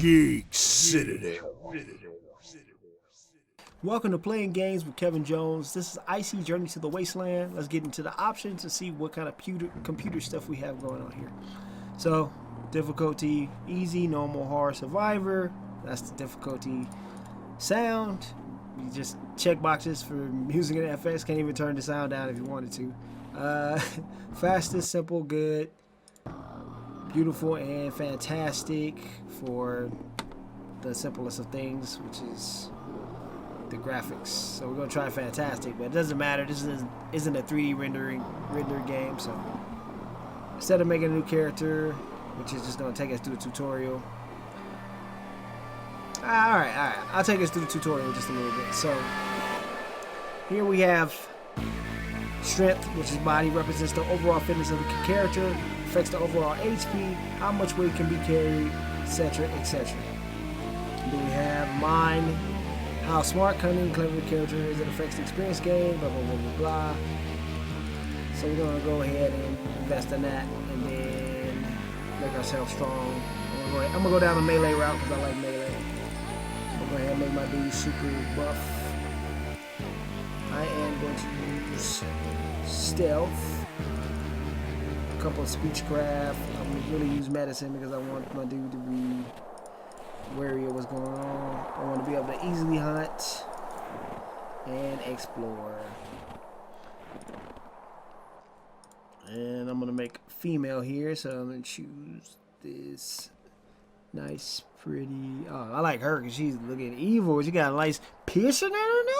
Geek, Citadel. Welcome to Playing Games with Kevin Jones. This is Icy Journey to the Wasteland. Let's get into the options to see what kind of computer stuff we have going on here. So, difficulty, easy, normal, hard, survivor. That's the difficulty. Sound, you just check boxes for music and FX. Can't even turn the sound down if you wanted to. Fastest, simple, good, beautiful, and fantastic for the simplest of things, which is the graphics. So we're gonna try fantastic, but it doesn't matter. This isn't a 3D rendered game. So instead of making a new character, which is just gonna take us through the tutorial. All right. I'll take us through the tutorial just a little bit. So here we have strength, which is body, represents the overall fitness of the character, affects the overall HP, how much weight can be carried, etc., etc. Then we have mind, how smart, cunning, clever the character is. It affects the experience gain, blah, blah, blah, blah, blah. So we're going to go ahead and invest in that and then make ourselves strong. I'm going to go down the melee route because I like melee. I'm going to go ahead and make my dude super buff. I am going to use stealth, a couple of speechcraft. I'm going to really use medicine because I want my dude to be wary of what's going on. I want to be able to easily hunt and explore. And I'm going to make female here, so I'm going to choose this nice, pretty... Oh, I like her because she's looking evil. She got a nice piercing in her nose.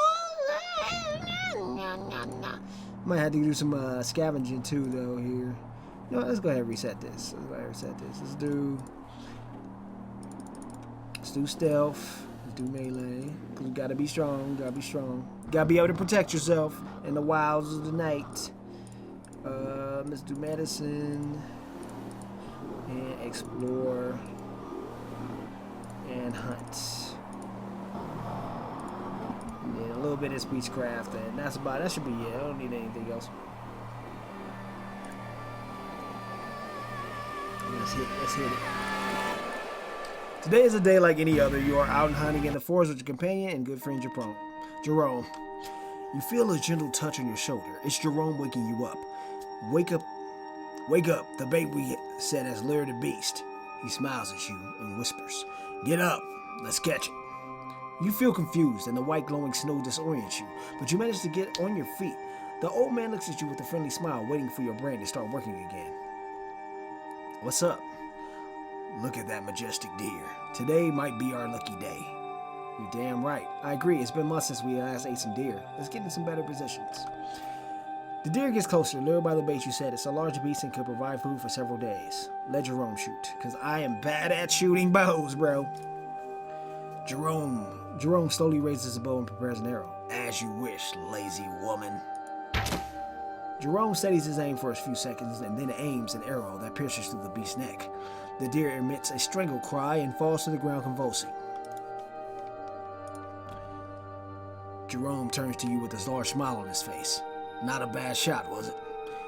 Might have to do some scavenging too, though, here. You know what, let's go ahead and reset this. Let's do stealth. Let's do melee. Cause you gotta be strong. Gotta be able to protect yourself in the wilds of the night. Let's do medicine and explore and hunt. And then a little bit of speechcraft, and that should be it. I don't need anything else. Let's hit it. Today is a day like any other. You are out and hunting in the forest with your companion and good friend Jerome. You feel a gentle touch on your shoulder. It's Jerome waking you up. Wake up, the bait we said has lured a beast. He smiles at you and whispers, "Get up, let's catch it." You feel confused and the white glowing snow disorients you, but you manage to get on your feet. The old man looks at you with a friendly smile, waiting for your brain to start working again. "What's up?" "Look at that majestic deer. Today might be our lucky day." "You're damn right. I agree. It's been months since we last ate some deer. Let's get in some better positions." The deer gets closer, lured by the bait you said. It's a large beast and could provide food for several days. Let Jerome shoot, because I am bad at shooting bows, bro. Jerome slowly raises his bow and prepares an arrow. "As you wish, lazy woman." Jerome steadies his aim for a few seconds and then aims an arrow that pierces through the beast's neck. The deer emits a strangled cry and falls to the ground convulsing. Jerome turns to you with a large smile on his face. "Not a bad shot, was it?"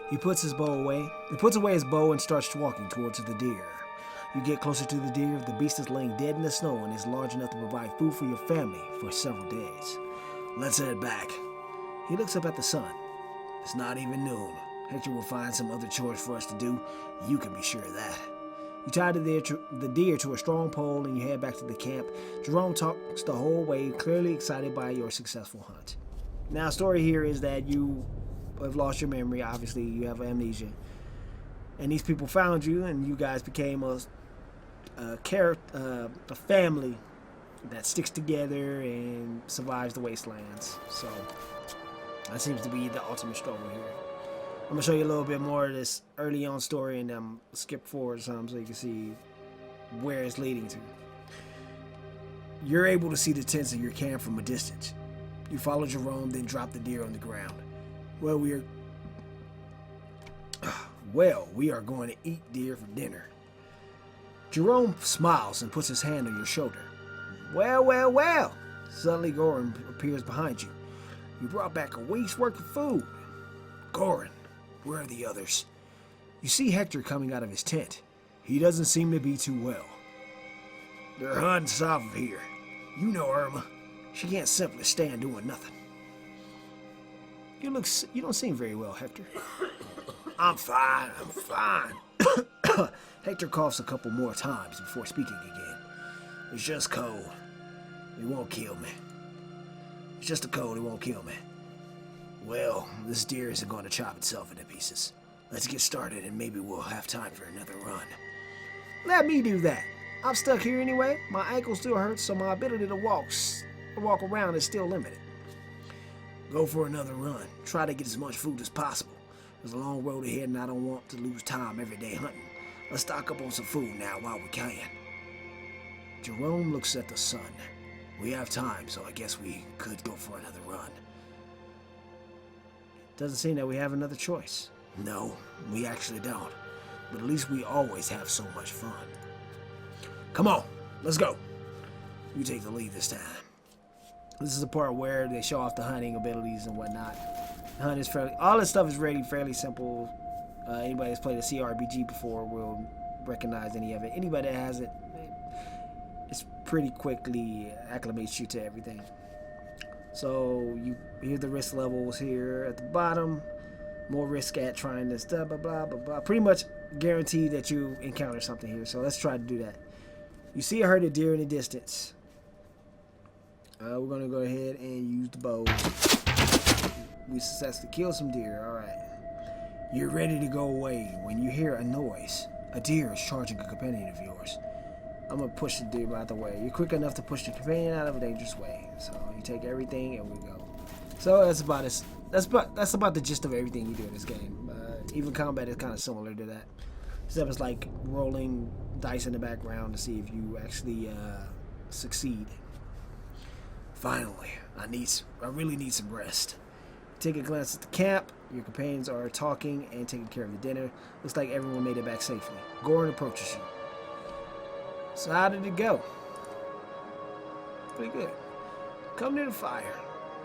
He puts away his bow and starts walking towards the deer. You get closer to the deer. The beast is laying dead in the snow and is large enough to provide food for your family for several days. "Let's head back." He looks up at the sun. "It's not even noon. Hector will find some other chores for us to do. You can be sure of that." You tie the deer to a strong pole and you head back to the camp. Jerome talks the whole way, clearly excited by your successful hunt. Now, story here is that you have lost your memory. Obviously, you have amnesia. And these people found you, and you guys became a family that sticks together and survives the wastelands. So that seems to be the ultimate struggle here. I'm going to show you a little bit more of this early on story and skip forward some so you can see where it's leading to. You're able to see the tents of your camp from a distance. You follow Jerome, then drop the deer on the ground. Well, we are going to eat deer for dinner. Jerome smiles and puts his hand on your shoulder. Well. Suddenly, Goran appears behind you. You brought back a week's worth of food. Goran, where are the others? You see Hector coming out of his tent. He doesn't seem to be too well. They're hunting south of here. You know Irma. She can't simply stand doing nothing. You don't seem very well, Hector. I'm fine. Hector coughs a couple more times before speaking again. It's just cold. It won't kill me. It's just a cold, it won't kill me. Well, this deer isn't going to chop itself into pieces. Let's get started and maybe we'll have time for another run. Let me do that. I'm stuck here anyway. My ankle still hurts, so my ability to walk around is still limited. Go for another run. Try to get as much food as possible. There's a long road ahead and I don't want to lose time every day hunting. Let's stock up on some food now while we can. Jerome looks at the sun. We have time, so I guess we could go for another run. Doesn't seem that we have another choice. No, we actually don't. But at least we always have so much fun. Come on, let's go. You take the lead this time. This is the part where they show off the hunting abilities and whatnot. The hunt is all this stuff is really fairly simple. Anybody that's played a CRPG before will recognize any of it. Anybody that hasn't, it's pretty quickly acclimates you to everything. So you hear the risk levels here at the bottom. More risk at trying this, blah, blah, blah, blah, blah. Pretty much guaranteed that you encounter something here. So let's try to do that. You see a herd of deer in the distance. We're going to go ahead and use the bow. We successfully killed some deer. All right. You're ready to go away when you hear a noise. A deer is charging a companion of yours. I'm going to push the deer out the way. You're quick enough to push the companion out of a dangerous way. So you take everything and we go. So that's about the gist of everything you do in this game. Even combat is kind of similar to that. Except it's like rolling dice in the background to see if you actually succeed. Finally, I really need some rest. Take a glance at the camp. Your companions are talking and taking care of the dinner. Looks like everyone made it back safely. Goran approaches you. So how did it go? Pretty good. Come near the fire.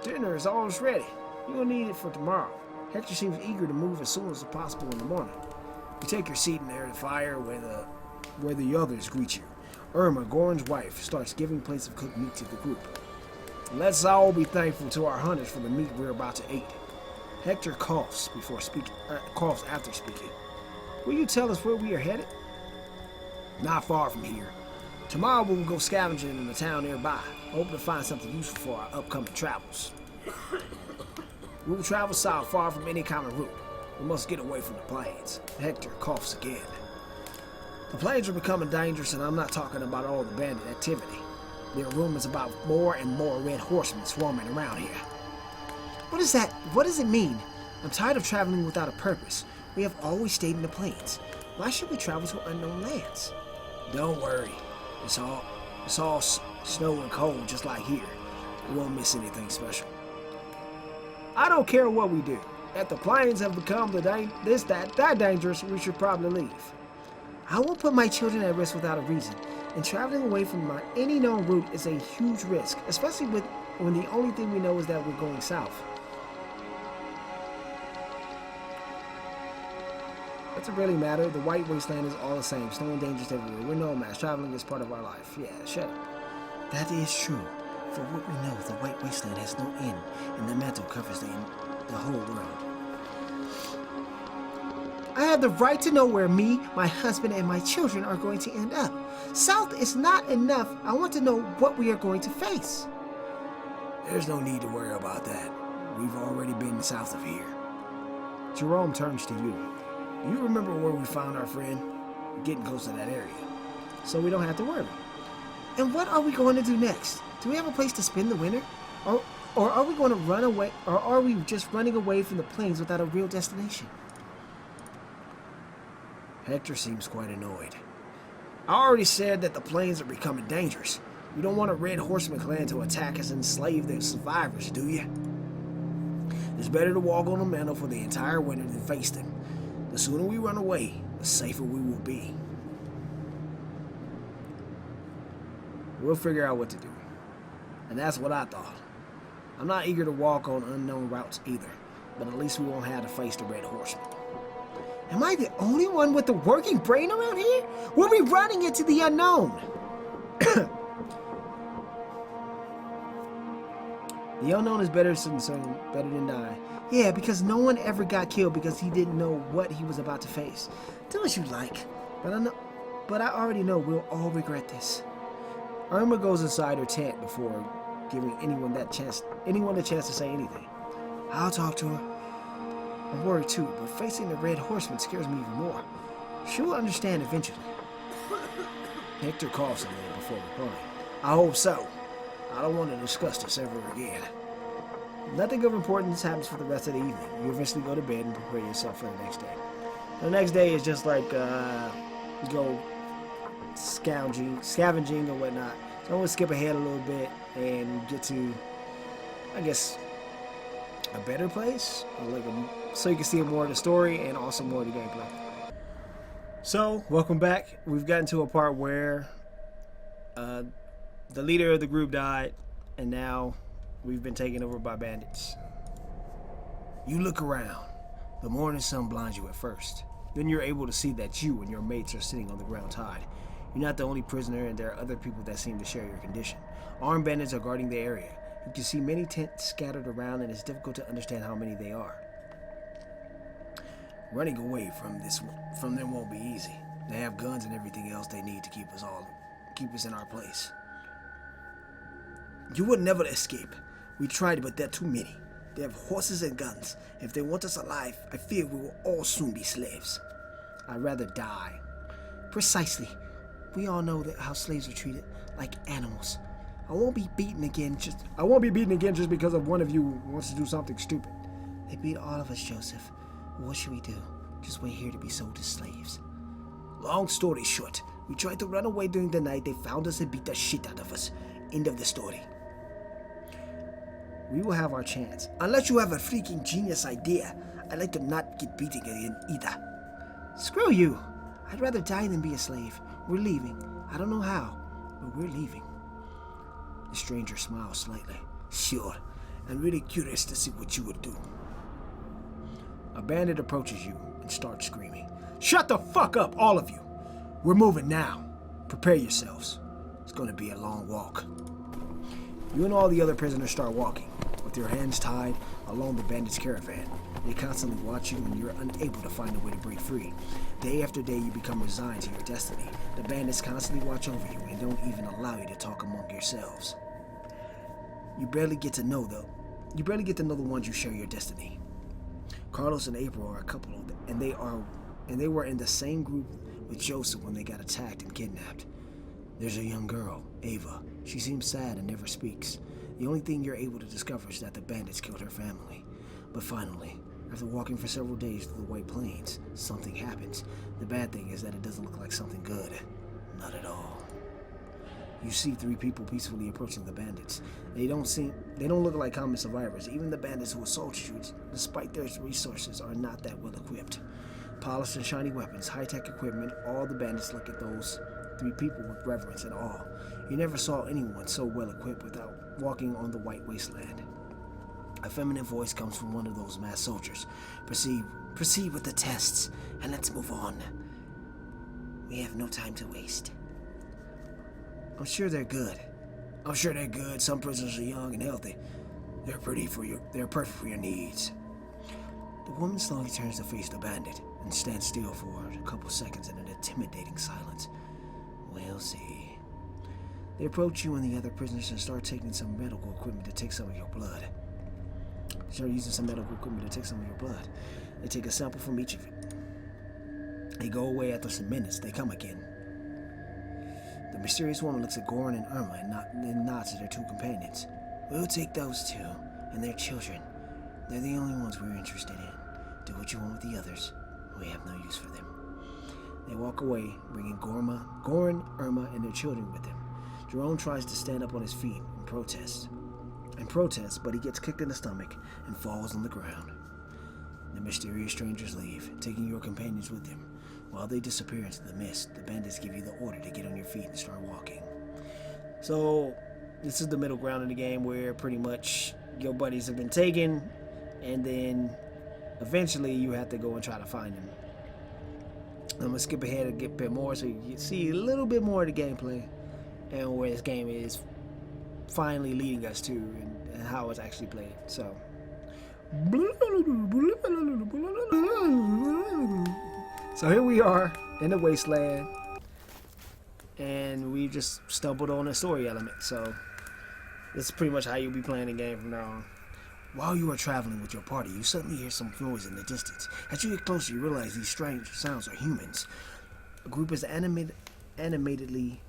Dinner is almost ready. You're gonna need it for tomorrow. Hector seems eager to move as soon as possible in the morning. You take your seat near the fire where the others greet you. Irma, Goran's wife, starts giving plates of cooked meat to the group. Let's all be thankful to our hunters for the meat we're about to eat. Hector coughs after speaking. Will you tell us where we are headed? Not far from here. Tomorrow we'll go scavenging in the town nearby, hoping to find something useful for our upcoming travels. We will travel south far from any common route. We must get away from the plains. Hector coughs again. The plains are becoming dangerous, and I'm not talking about all the bandit activity. There are rumors about more and more red horsemen swarming around here. What is that? What does it mean? I'm tired of traveling without a purpose. We have always stayed in the plains. Why should we travel to unknown lands? Don't worry. It's all snow and cold just like here. We won't miss anything special. I don't care what we do. If the plains have become that dangerous, we should probably leave. I won't put my children at risk without a reason. And traveling away from any known route is a huge risk, especially when the only thing we know is that we're going south. Does it really matter? The White Wasteland is all the same. Snow and dangers everywhere. We're nomads. Traveling is part of our life. Yeah, shut up. That is true. For what we know, the White Wasteland has no end, and the mantle covers the whole world. I have the right to know where me, my husband, and my children are going to end up. South is not enough. I want to know what we are going to face. There's no need to worry about that. We've already been south of here. Jerome turns to you. Do you remember where we found our friend? We're getting close to that area, so we don't have to worry. And what are we going to do next? Do we have a place to spend the winter? Or are we going to run away? Or are we just running away from the plains without a real destination? Hector seems quite annoyed. I already said that the plains are becoming dangerous. You don't want a red horseman clan to attack us and enslave the survivors, do you? It's better to walk on the mantle for the entire winter than face them. The sooner we run away, the safer we will be. We'll figure out what to do. And that's what I thought. I'm not eager to walk on unknown routes either, but at least we won't have to face the red horseman. Am I the only one with a working brain around here? We'll be running into the unknown. The unknown is better than die. Yeah, because no one ever got killed because he didn't know what he was about to face. Do what you like, but I already know we'll all regret this. Irma goes inside her tent before giving anyone the chance to say anything. I'll talk to her. I'm worried too, but facing the Red Horseman scares me even more. She'll understand eventually. Hector coughs a little before replying. I hope so. I don't want to discuss this ever again. Nothing of importance happens for the rest of the evening. You eventually go to bed and prepare yourself for the next day. The next day is just like go scavenging or whatnot. So I'm going to skip ahead a little bit and get to, I guess, a better place, so you can see more of the story and also more of the gameplay. So, welcome back. We've gotten to a part where the leader of the group died, and now we've been taken over by bandits. You look around. The morning sun blinds you at first. Then you're able to see that you and your mates are sitting on the ground tied. You're not the only prisoner, and there are other people that seem to share your condition. Armed bandits are guarding the area. You can see many tents scattered around, and it's difficult to understand how many they are. Running away from them won't be easy. They have guns and everything else they need to keep us in our place. You would never escape. We tried, but there are too many. They have horses and guns. If they want us alive, I fear we will all soon be slaves. I'd rather die. Precisely. We all know how slaves are treated, like animals. I won't be beaten again just because of one of you wants to do something stupid. They beat all of us, Joseph. What should we do? Just wait here to be sold as slaves. Long story short, we tried to run away during the night. They found us and beat the shit out of us. End of the story. We will have our chance. Unless you have a freaking genius idea, I'd like to not get beaten again either. Screw you. I'd rather die than be a slave. We're leaving. I don't know how, but we're leaving. The stranger smiles slightly. Sure. I'm really curious to see what you would do. A bandit approaches you and starts screaming. Shut the fuck up, all of you! We're moving now. Prepare yourselves. It's going to be a long walk. You and all the other prisoners start walking, with your hands tied along the bandits' caravan. They constantly watch you and you're unable to find a way to break free. Day after day, you become resigned to your destiny. The bandits constantly watch over you and don't even allow you to talk among yourselves. You barely get to know the ones you share your destiny. Carlos and April are a couple, and they were in the same group with Joseph when they got attacked and kidnapped. There's a young girl, Ava. She seems sad and never speaks. The only thing you're able to discover is that the bandits killed her family. But finally, after walking for several days through the White Plains, something happens. The bad thing is that it doesn't look like something good. Not at all. You see 3 people peacefully approaching the bandits. They don't look like common survivors. Even the bandits who assaulted you, despite their resources, are not that well equipped. Polished and shiny weapons, high-tech equipment, all the bandits look at those 3 people with reverence and awe. You never saw anyone so well equipped without walking on the White Wasteland. A feminine voice comes from one of those masked soldiers. Proceed with the tests, and let's move on. We have no time to waste. I'm sure they're good. Some prisoners are young and healthy. They're perfect for your needs. The woman slowly turns to face the bandit and stands still for a couple seconds in an intimidating silence. We'll see. They approach you and the other prisoners and start taking some medical equipment to take some of your blood. They take a sample from each of it. They go away after some minutes. They come again. The mysterious woman looks at Goran and Irma and nods at her 2 companions. We'll take those 2 and their children. They're the only ones we're interested in. Do what you want with the others. We have no use for them. They walk away, bringing Goran, Irma, and their children with them. Jerome tries to stand up on his feet and protests, but he gets kicked in the stomach and falls on the ground. The mysterious strangers leave, taking your companions with them. While they disappear into the mist, the bandits give you the order to get on your feet and start walking. So, this is the middle ground in the game where pretty much your buddies have been taken, and then eventually you have to go and try to find them. I'm going to skip ahead and get a bit more so you can see a little bit more of the gameplay. and where this game is finally leading us to, and how it's actually played. So here we are in the Wasteland, and we just stumbled on a story element. So this is pretty much how you'll be playing the game from now on. While you are traveling with your party, you suddenly hear some noise in the distance. As you get closer, you realize these strange sounds are humans. A group is animatedly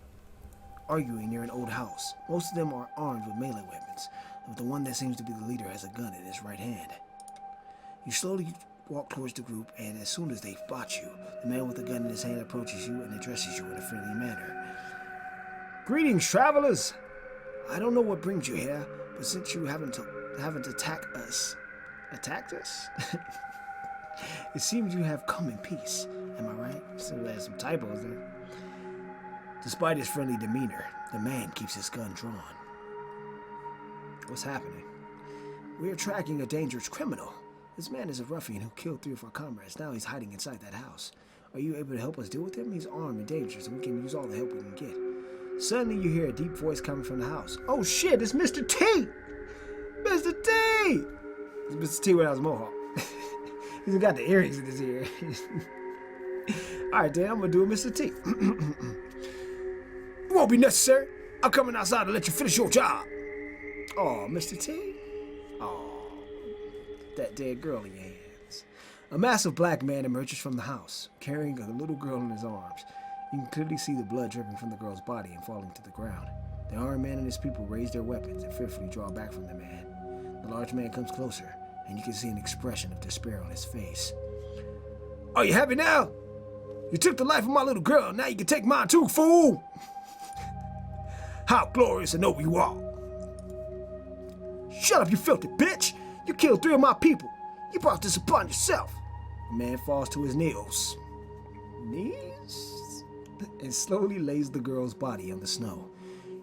arguing near an old house. Most of them are armed with melee weapons, but the one that seems to be the leader has a gun in his right hand. You slowly walk towards the group, and as soon as they spot you, the man with the gun in his hand approaches you and addresses you in a friendly manner. Greetings, travelers! I don't know what brings you here, but since you haven't attacked us, it seems you have come in peace. Am I right? So there's some typos there. Despite his friendly demeanor, the man keeps his gun drawn. What's happening? We are tracking a dangerous criminal. This man is a ruffian who killed 3 of our comrades. Now he's hiding inside that house. Are you able to help us deal with him? He's armed and dangerous, and we can use all the help we can get. Suddenly you hear a deep voice coming from the house. Oh shit, it's Mr. T! Mr. T! It's Mr. T without his mohawk. He's got the earrings in his ear. Alright, then I'm gonna do a Mr. T. It won't be necessary. I'm coming outside to let you finish your job. Oh, Mr. T? Oh, that dead girl in your hands. A massive black man emerges from the house, carrying a little girl in his arms. You can clearly see the blood dripping from the girl's body and falling to the ground. The armed man and his people raise their weapons and fearfully draw back from the man. The large man comes closer, and you can see an expression of despair on his face. Are you happy now? You took the life of my little girl, now you can take mine too, fool! How glorious and noble you are! Shut up, you filthy bitch! You killed 3 of my people! You brought this upon yourself! The man falls to his knees. And slowly lays the girl's body on the snow.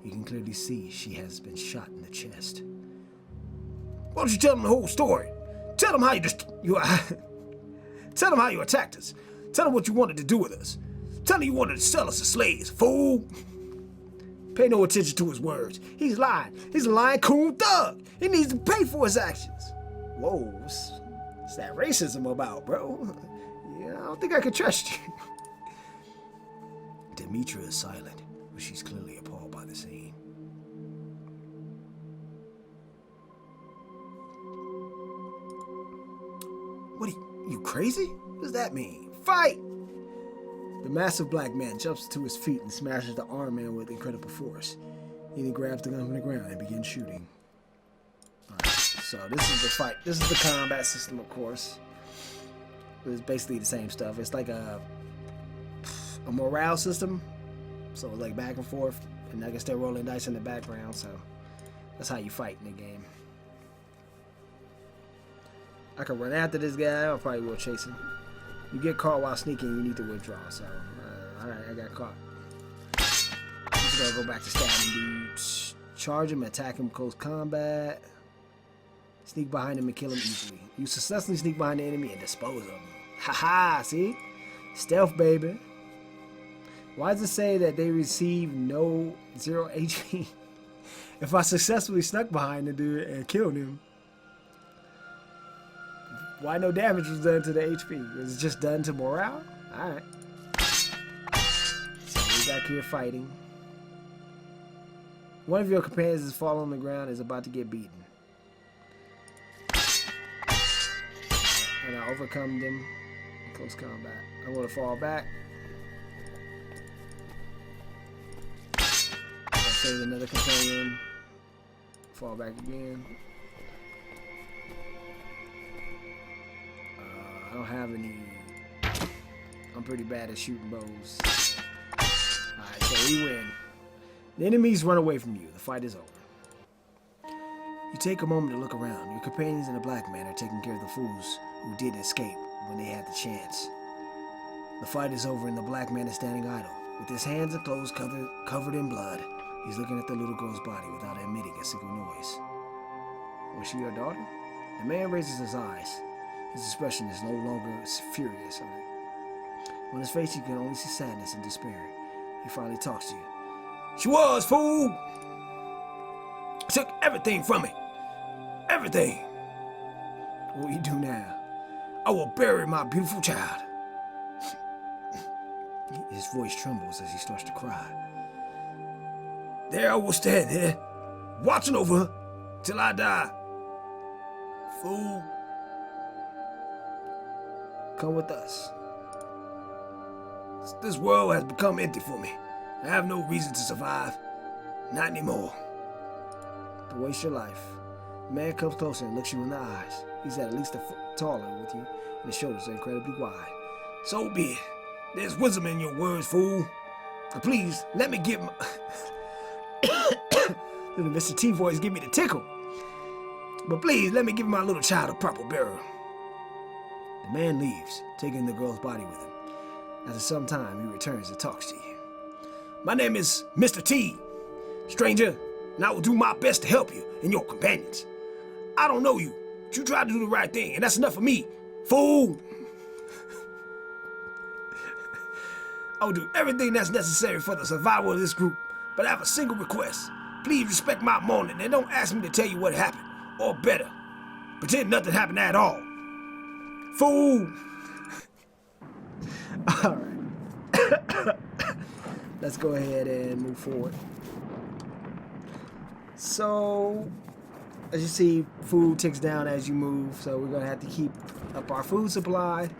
You can clearly see she has been shot in the chest. Why don't you tell them the whole story? Tell them how tell them how you attacked us. Tell them what you wanted to do with us. Tell them you wanted to sell us as slaves, fool! Pay no attention to his words. He's lying. He's a lying coon thug. He needs to pay for his actions. Whoa, what's that racism about, bro? Yeah, I don't think I can trust you. Demetra is silent, but she's clearly appalled by the scene. What are you crazy? What does that mean? Fight! The massive black man jumps to his feet and smashes the armed man with incredible force. He then grabs the gun from the ground and begins shooting. Alright, so this is the fight. This is the combat system, of course. It's basically the same stuff. It's like a morale system. So it's like back and forth. And I guess they're rolling dice in the background, so that's how you fight in the game. I can run after this guy, or probably will chase him. You get caught while sneaking, you need to withdraw, so alright, I got caught. I'm just gonna go back to stabbing dudes. Charge him, attack him close combat. Sneak behind him and kill him easily. You successfully sneak behind the enemy and dispose of him. Haha, see? Stealth, baby. Why does it say that they receive 0 HP? If I successfully snuck behind the dude and killed him, why no damage was done to the HP? Was it just done to morale? Alright. So we're back here fighting. One of your companions is falling on the ground and is about to get beaten. And I overcome them in close combat. I'm going to fall back. I'll save another companion. Fall back again. I don't have any. I'm pretty bad at shooting bows. Alright, so we win. The enemies run away from you. The fight is over. You take a moment to look around. Your companions and the black man are taking care of the fools who did escape when they had the chance. The fight is over and the black man is standing idle. With his hands and clothes covered in blood, he's looking at the little girl's body without emitting a single noise. Was she your daughter? The man raises his eyes. His expression is no longer furious. On his face, you can only see sadness and despair. He finally talks to you. She was, fool. Took everything from me. Everything. What will you do now? I will bury my beautiful child. His voice trembles as he starts to cry. There I will stand there, watching over her till I die. Fool. Come with us. This world has become empty for me. I have no reason to survive. Not anymore. To waste your life. The man comes closer and looks you in the eyes. He's at least a foot taller with you, and his shoulders are incredibly wide. So be it. There's wisdom in your words, fool. But please, let me get my... Little Mr. T voice give me the tickle. But please, let me give my little child a proper burial. The man leaves, taking the girl's body with him. After some time, he returns and talks to you. My name is Mr. T, stranger, and I will do my best to help you and your companions. I don't know you, but you try to do the right thing, and that's enough for me, fool. I will do everything that's necessary for the survival of this group, but I have a single request. Please respect my mourning and don't ask me to tell you what happened, or better, pretend nothing happened at all. Fool! Alright. Let's go ahead and move forward. So, as you see, food ticks down as you move, so we're going to have to keep up our food supply,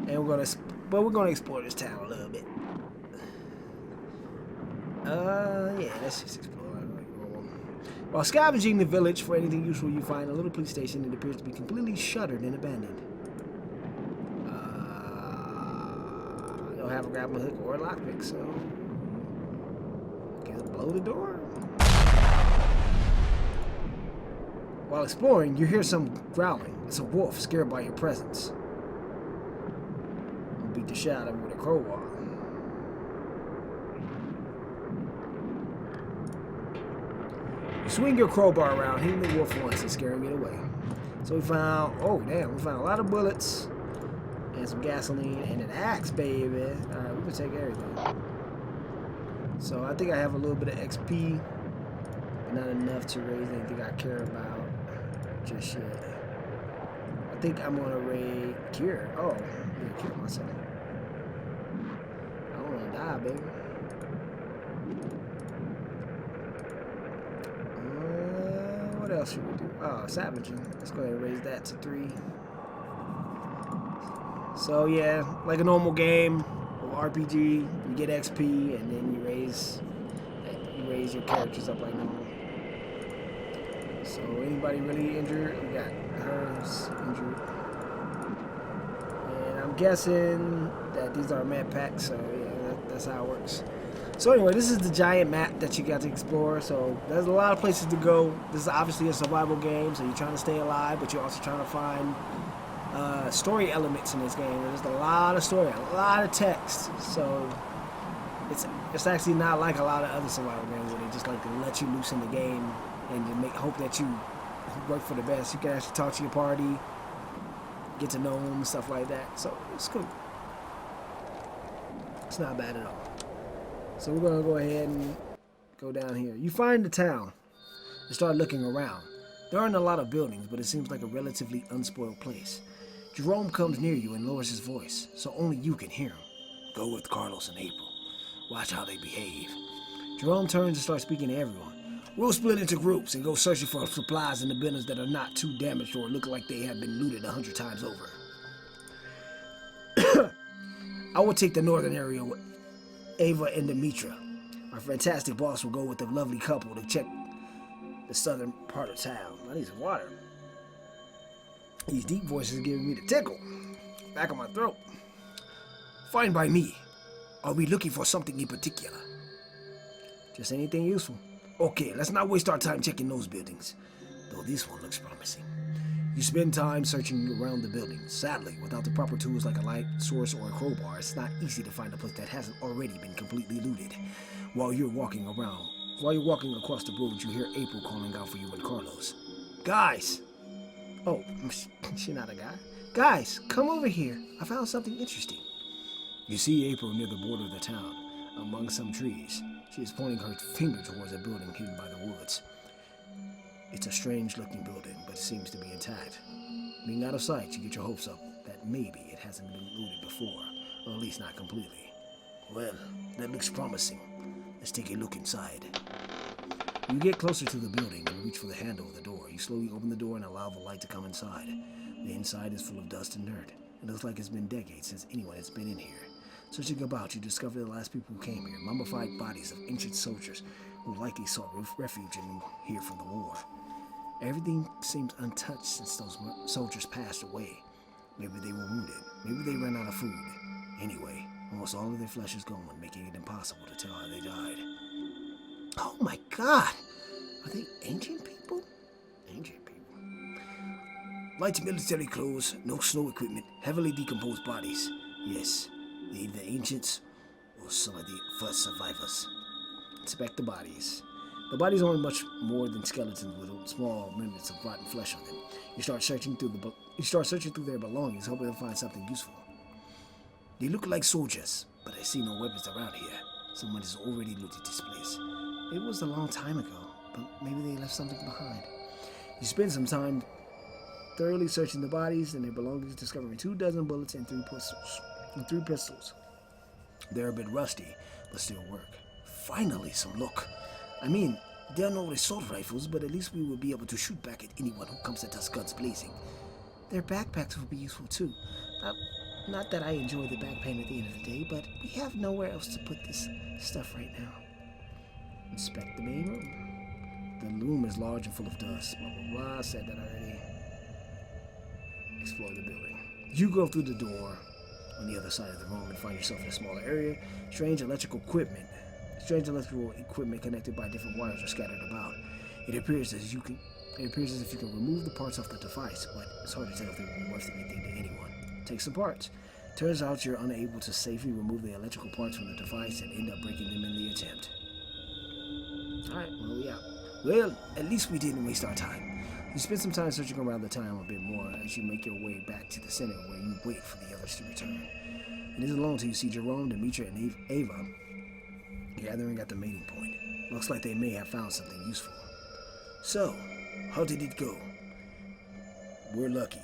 and we're going to explore this town a little bit. Yeah, let's just explore. While scavenging the village for anything useful, you find a little police station that appears to be completely shuttered and abandoned. I don't have a grappling hook or a lockpick, so I guess blow the door. While exploring, you hear some growling. It's a wolf scared by your presence. You beat the shit out of him with a crowbar. You swing your crowbar around, hitting the wolf once and scaring it away. So we found, oh damn, we found a lot of bullets and some gasoline and an axe, baby. Alright, we can take everything. So I think I have a little bit of XP, but not enough to raise anything I care about just yet. I think I'm gonna raid cure. Oh, I'm gonna cure myself. I don't wanna die, baby. What else should we do? Oh, savaging. Let's go ahead and raise that to 3. So yeah, like a normal game of RPG, you get XP and then you raise your characters up like normal. So anybody really injured? We got hers injured. And I'm guessing that these are med packs, so yeah, that's how it works. So anyway, this is the giant map that you got to explore. So there's a lot of places to go. This is obviously a survival game, so you're trying to stay alive, but you're also trying to find story elements in this game. There's a lot of story, a lot of text. So it's actually not like a lot of other survival games where they just like to let you loose in the game and you hope that you work for the best. You can actually talk to your party, get to know them, and stuff like that. So it's cool. It's not bad at all. So we're going to go ahead and go down here. You find the town and start looking around. There aren't a lot of buildings, but it seems like a relatively unspoiled place. Jerome comes near you and lowers his voice, so only you can hear him. Go with Carlos and April. Watch how they behave. Jerome turns and starts speaking to everyone. We'll split into groups and go searching for supplies in the buildings that are not too damaged or look like they have been looted 100 times over. I will take the northern area with Ava and Demetra. Our fantastic boss will go with the lovely couple to check the southern part of town. I need some water. These deep voices are giving me the tickle. Back of my throat. Fine by me. Are we looking for something in particular? Just anything useful. Okay, let's not waste our time checking those buildings. Though this one looks promising. You spend time searching around the building. Sadly, without the proper tools like a light source or a crowbar, it's not easy to find a place that hasn't already been completely looted. While you're walking across the road, you hear April calling out for you and Carlos. Guys! Oh, she's not a guy. Guys, come over here. I found something interesting. You see April near the border of the town, among some trees. She is pointing her finger towards a building hidden by the woods. It's a strange-looking building, but it seems to be intact. Being out of sight, you get your hopes up that maybe it hasn't been looted before, or at least not completely. Well, that looks promising. Let's take a look inside. You get closer to the building and reach for the handle of the door. You slowly open the door and allow the light to come inside. The inside is full of dust and dirt. It looks like it's been decades since anyone has been in here. Searching about, you discover the last people who came here, mummified bodies of ancient soldiers who likely sought refuge in here from the war. Everything seems untouched since those soldiers passed away. Maybe they were wounded. Maybe they ran out of food. Anyway, almost all of their flesh is gone, making it impossible to tell how they died. Oh my God! Are they ancient people? Ancient people. Light military clothes, no snow equipment, heavily decomposed bodies. Yes, they're either ancients or some of the first survivors. Inspect the bodies. The bodies aren't much more than skeletons with small remnants of rotten flesh on them. You start searching through their belongings, hoping to find something useful. They look like soldiers, but I see no weapons around here. Someone has already looted this place. It was a long time ago, but maybe they left something behind. You spend some time thoroughly searching the bodies and their belongings, discovering 24 bullets and 3 pistols. They're a bit rusty, but still work. Finally, some luck. I mean, they're no assault rifles, but at least we will be able to shoot back at anyone who comes at us guns blazing. Their backpacks will be useful too. Not that I enjoy the back pain at the end of the day, but we have nowhere else to put this stuff right now. Inspect the main room. The room is large and full of dust. Blah, blah, blah. I said that already. Explore the building. You go through the door on the other side of the room and find yourself in a smaller area. Strange electrical equipment connected by different wires are scattered about. It appears as if you can remove the parts off the device, but it's hard to tell if they will be worth anything to anyone. Take some parts. Turns out you're unable to safely remove the electrical parts from the device and end up breaking them in the attempt. Alright, well, yeah. Well, at least we didn't waste our time. You spend some time searching around the town a bit more as you make your way back to the center where you wait for the others to return. It isn't long till you see Jerome, Demetra, and Ava gathering at the meeting point. Looks like they may have found something useful. So, how did it go? We're lucky.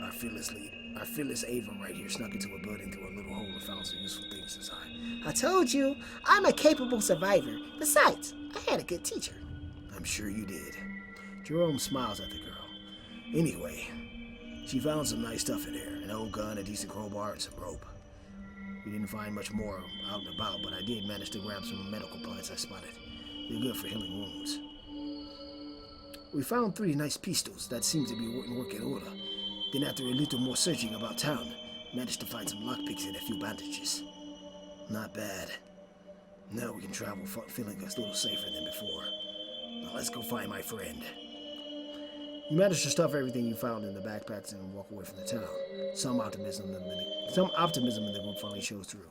Our fearless Ava right here snuck into a building through a little hole and found some useful things inside. I told you, I'm a capable survivor. Besides, I had a good teacher. I'm sure you did. Jerome smiles at the girl. Anyway, she found some nice stuff in there. An old gun, a decent crowbar, and some rope. We didn't find much more out and about, but I did manage to grab some medical plants I spotted. They're good for healing wounds. We found 3 nice pistols that seem to be in working order. Then after a little more searching about town, managed to find some lockpicks and a few bandages. Not bad. Now we can travel feeling a little safer than before. Now let's go find my friend. You managed to stuff everything you found in the backpacks and walk away from the town. Some optimism in the group finally shows through.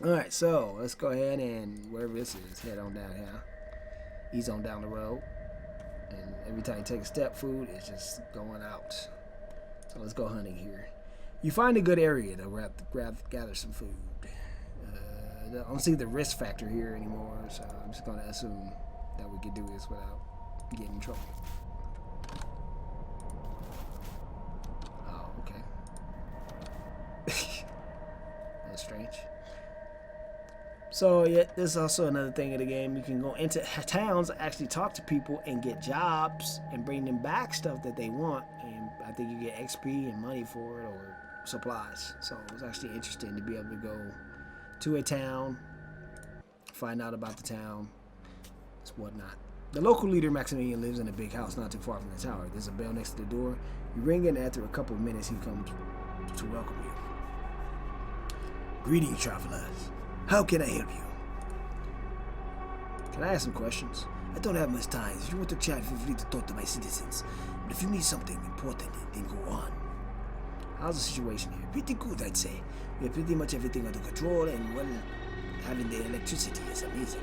Alright, so let's go ahead and wherever this is, head on down here. Ease on down the road. And every time you take a step, food is just going out. So let's go hunting here. You find a good area to gather some food. I don't see the risk factor here anymore, so I'm just going to assume that we can do this without getting in trouble. Oh, okay. That's strange. So yeah, there's also another thing in the game. You can go into towns, actually talk to people, and get jobs and bring them back stuff that they want. And I think you get XP and money for it, or supplies. So it's actually interesting to be able to go to a town, find out about the town, whatnot. The local leader, Maximilian, lives in a big house not too far from the tower. There's a bell next to the door. You ring it, and after a couple of minutes, he comes to welcome you. Greetings, travelers. How can I help you? Can I ask some questions? I don't have much time. If you want to chat, feel free to talk to my citizens. But if you need something important, then go on. How's the situation here? Pretty good, I'd say. We have pretty much everything under control, and well, having the electricity is amazing.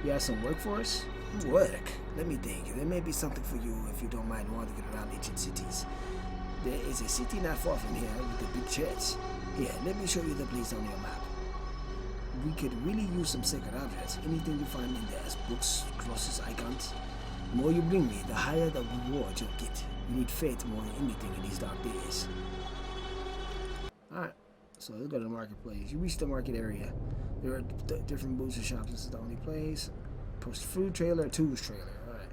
You have some work for us? Work? Let me think. There may be something for you if you don't mind wandering around ancient cities. There is a city not far from here with a big church. Here, let me show you the place on your map. we could really use some sacred objects. Anything you find in there, as books, crosses, icons. The more you bring me, the higher the reward you'll get. You need faith more than anything in these dark days. Alright, so let's go to the marketplace. You reach the market area. There are different booths and shops. This is the only place. Post food trailer, tools trailer. Alright.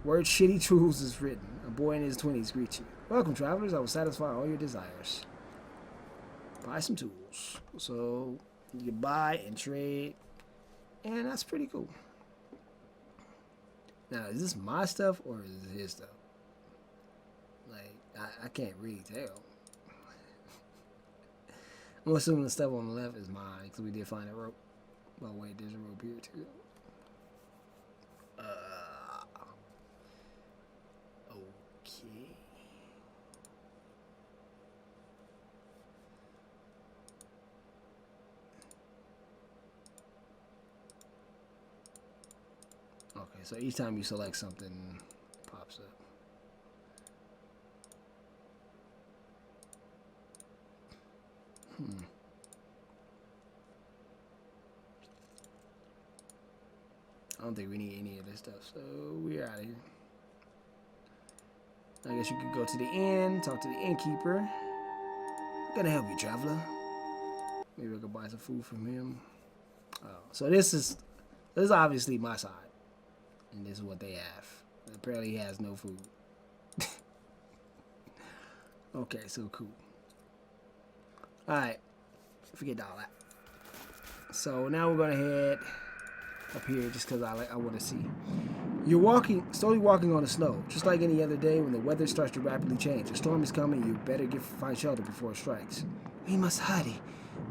Word shitty tools is written. A boy in his 20s greets you. Welcome, travelers. I will satisfy all your desires. Buy some tools. So you can buy and trade. And that's pretty cool. Now, is this my stuff or is it his stuff? Like, I can't really tell. I'm assuming the stuff on the left is mine because we did find a rope. Well, wait, there's a rope here too. Okay. Okay, so each time you select something, it pops up. I don't think we need any of this stuff, so we're out of here. I guess you could go to the inn, talk to the innkeeper. I'm gonna help you, traveler. Maybe I could buy some food from him. Oh, so this is obviously my side, and this is what they have. Apparently, he has no food. Okay, so cool. All right, forget all that. So now we're gonna head up here just because I want to see. You're slowly walking on the snow, just like any other day when the weather starts to rapidly change. A storm is coming. You better find shelter before it strikes. We must hurry.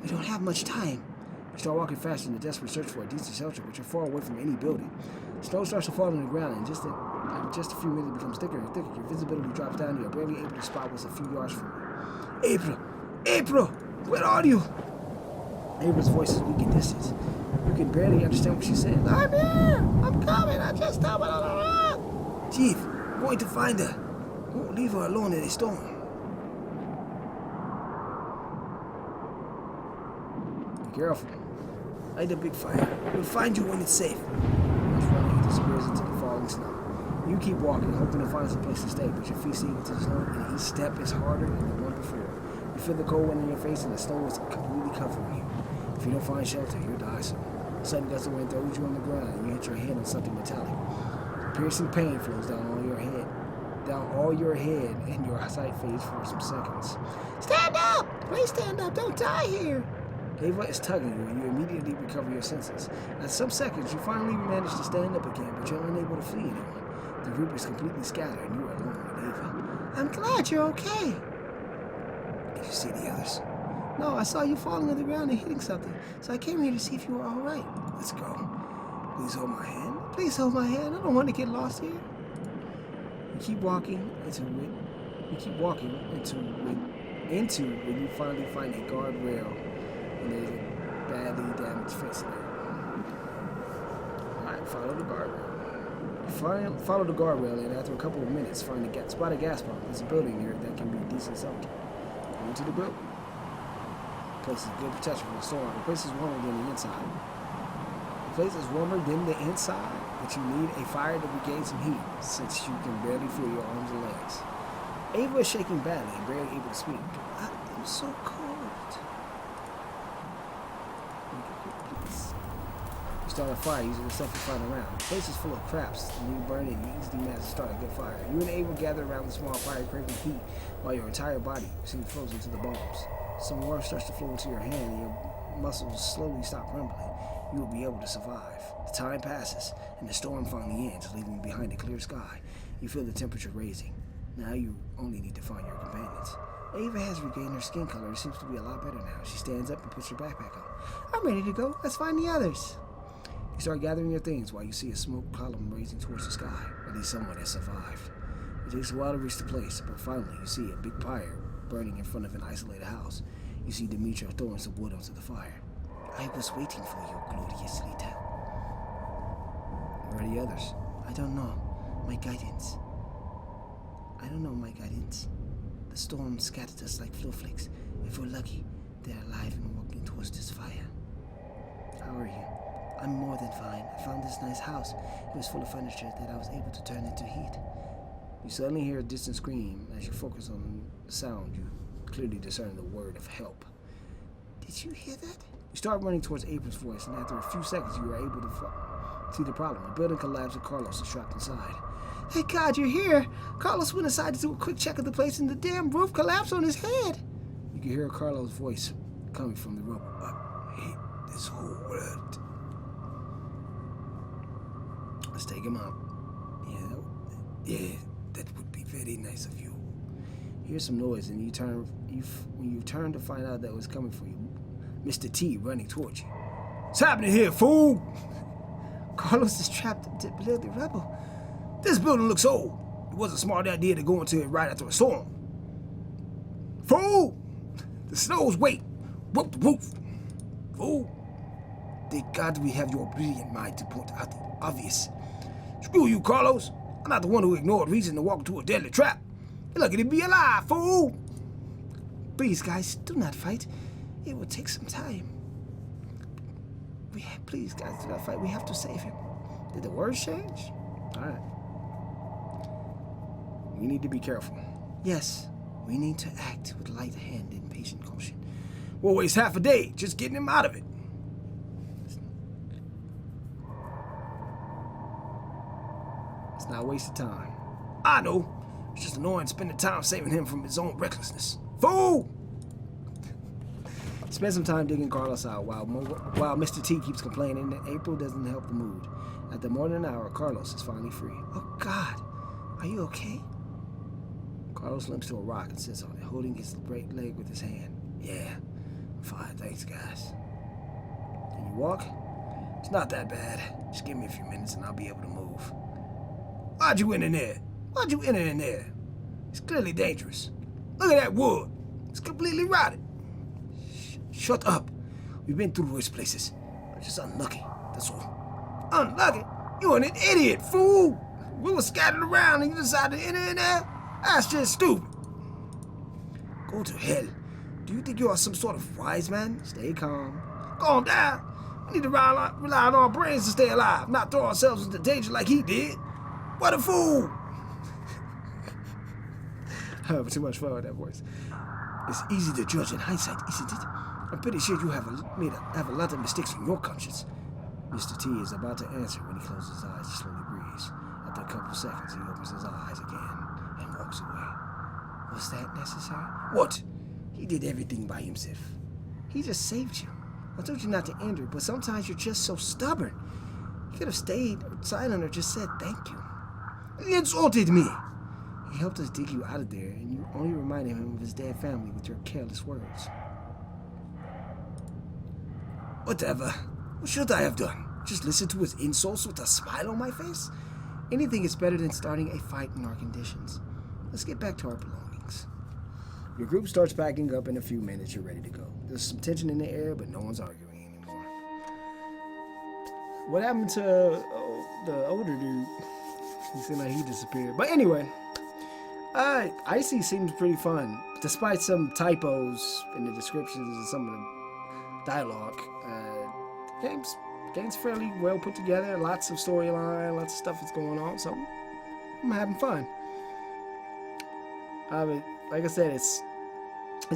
We don't have much time. You start walking faster in a desperate search for a decent shelter, but you're far away from any building. Snow starts to fall on the ground, and just a few minutes it becomes thicker and thicker. Your visibility drops down, and you're barely able to spot what's a few yards from you. April, where are you? April's voice is weak and distant. You can barely understand what she said. I'm here! I'm coming! I just stumbled on a rock! Chief, I'm going to find her. Won't leave her alone in a storm. Be careful. Light the big fire. We'll find you when it's safe. He disappears into the falling snow. You keep walking, hoping to find some place to stay, but your feet sink into the snow, and each step is harder than the one before. You feel the cold wind in your face, and the snow is completely covering you. If you don't find shelter, you'll die soon. A sudden gust of wind throws you on the ground, and you hit your head on something metallic. Piercing pain flows down all your head, and your sight fades for some seconds. Stand up! Please stand up! Don't die here! Ava is tugging you, and you immediately recover your senses. At some seconds, you finally manage to stand up again, but you're unable to flee anyone. The group is completely scattered, and you are alone with Ava. I'm glad you're okay. Did you see the others? No, I saw you falling on the ground and hitting something, so I came here to see if you were all right. Let's go. Please hold my hand. Please hold my hand. I don't want to get lost here. You keep walking into when you finally find a guardrail, and there's a badly damaged fence there. Alright, follow the guardrail. Follow the guardrail, and after a couple of minutes, spot a gas pump. There's a building here that can be a decent shelter. Go into the building. The place is good protection from the storm. The place is warmer than the inside. But you need a fire to regain some heat, since you can barely feel your arms and legs. Ava is shaking badly and barely able to speak. I'm so cold. You start a fire using the stuff you find around. The place is full of traps, and you burn it, you easily manage to start a good fire. You and Ava gather around the small fire, craving heat, while your entire body seems frozen to the bones. Some water starts to flow into your hand, and your muscles slowly stop rumbling. You will be able to survive. The time passes, and the storm finally ends, leaving behind a clear sky. You feel the temperature raising. Now you only need to find your companions. Ava has regained her skin color and seems to be a lot better now. She stands up and puts her backpack on. I'm ready to go. Let's find the others. You start gathering your things while you see a smoke column raising towards the sky. At least someone has survived. It takes a while to reach the place, but finally you see a big pyre burning in front of an isolated house. You see Demetra throwing some wood onto the fire. I was waiting for you, glorious Rita. Where are the others? I don't know. My guidance. The storm scattered us like snowflakes. If we're lucky, they're alive and walking towards this fire. How are you? I'm more than fine. I found this nice house. It was full of furniture that I was able to turn into heat. You suddenly hear a distant scream. As you focus on the sound, you clearly discern the word of help. Did you hear that? You start running towards April's voice, and after a few seconds, you are able to see the problem. The building collapsed and Carlos is trapped inside. Thank God you're here! Carlos went inside to do a quick check of the place, and the damn roof collapsed on his head! You can hear Carlos' voice coming from the rubble. I hate this whole world. Let's take him out. Yeah, that would be very nice of you. Here's some noise, and when you turn to find out that it was coming for you, Mr. T running towards you. What's happening here, fool? Carlos is trapped below the rubble. This building looks old. It was a smart idea to go into it right after a storm. Fool! The snow's weight broke the roof. Fool! Thank God we have your brilliant mind to point out the obvious. Screw you, Carlos. I'm not the one who ignored reason to walk into a deadly trap. You're lucky to be alive, fool! Please, guys, do not fight. It will take some time. Please, guys, do not fight. We have to save him. Did the words change? All right. We need to be careful. Yes, we need to act with light hand and patient caution. We'll waste half a day just getting him out of it. It's not wasted time. I know. It's just annoying spending time saving him from his own recklessness. Fool! Spend some time digging Carlos out while Mr. T keeps complaining that April doesn't help the mood. After more than an hour, Carlos is finally free. Oh, God. Are you okay? Carlos limps to a rock and sits on it, holding his right leg with his hand. Yeah, I'm fine. Thanks, guys. Can you walk? It's not that bad. Just give me a few minutes and I'll be able to move. Why'd you enter in there? Why'd you enter in there? It's clearly dangerous. Look at that wood. It's completely rotted. Shut up. We've been through worse places. I'm just unlucky, that's all. Unlucky? You're an idiot, fool! We were scattered around and you decided to enter in there? That's just stupid. Go to hell. Do you think you are some sort of wise man? Stay calm. Calm down. We need to rely on our brains to stay alive, not throw ourselves into danger like he did. What a fool! I'm having too much fun with that voice. It's easy to judge in hindsight, isn't it? I'm pretty sure you have a lot of mistakes on your conscience. Mr. T is about to answer when he closes his eyes and slowly breathes. After a couple seconds, he opens his eyes again and walks away. Was that necessary? What? He did everything by himself. He just saved you. I told you not to enter, but sometimes you're just so stubborn. You could have stayed silent or just said thank you. He insulted me. He helped us dig you out of there, and you only reminded him of his dead family with your careless words. Whatever. What should I have done? Just listen to his insults with a smile on my face? Anything is better than starting a fight in our conditions. Let's get back to our belongings. Your group starts packing up in a few minutes. You're ready to go. There's some tension in the air, but no one's arguing anymore. What happened to the older dude? He seemed like he disappeared. But anyway, Icy seems pretty fun. Despite some typos in the descriptions and some of the dialogue, game's fairly well put together. Lots of storyline, lots of stuff that's going on. So I'm having fun. Like I said, this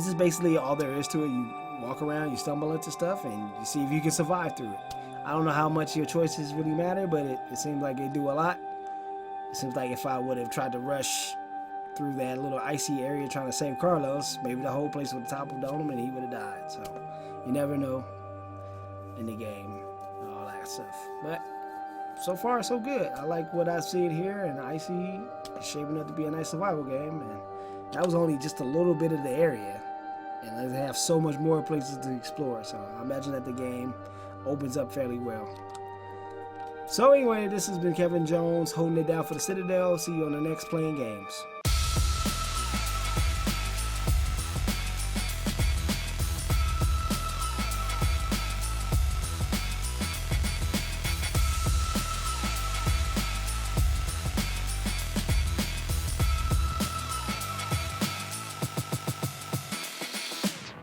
is basically all there is to it. You walk around, you stumble into stuff, and you see if you can survive through it. I don't know how much your choices really matter, but it seems like they do a lot. It seems like if I would have tried to rush through that little icy area trying to save Carlos, maybe the whole place would have toppled on him and he would have died. So you never know in the game and all that stuff. But so far, so good. I like what I see here, and Icy is shaping up to be a nice survival game. And that was only just a little bit of the area, and they have so much more places to explore. So I imagine that the game opens up fairly well. So anyway, this has been Kevin Jones holding it down for the Citadel. See you on the next Playing Games.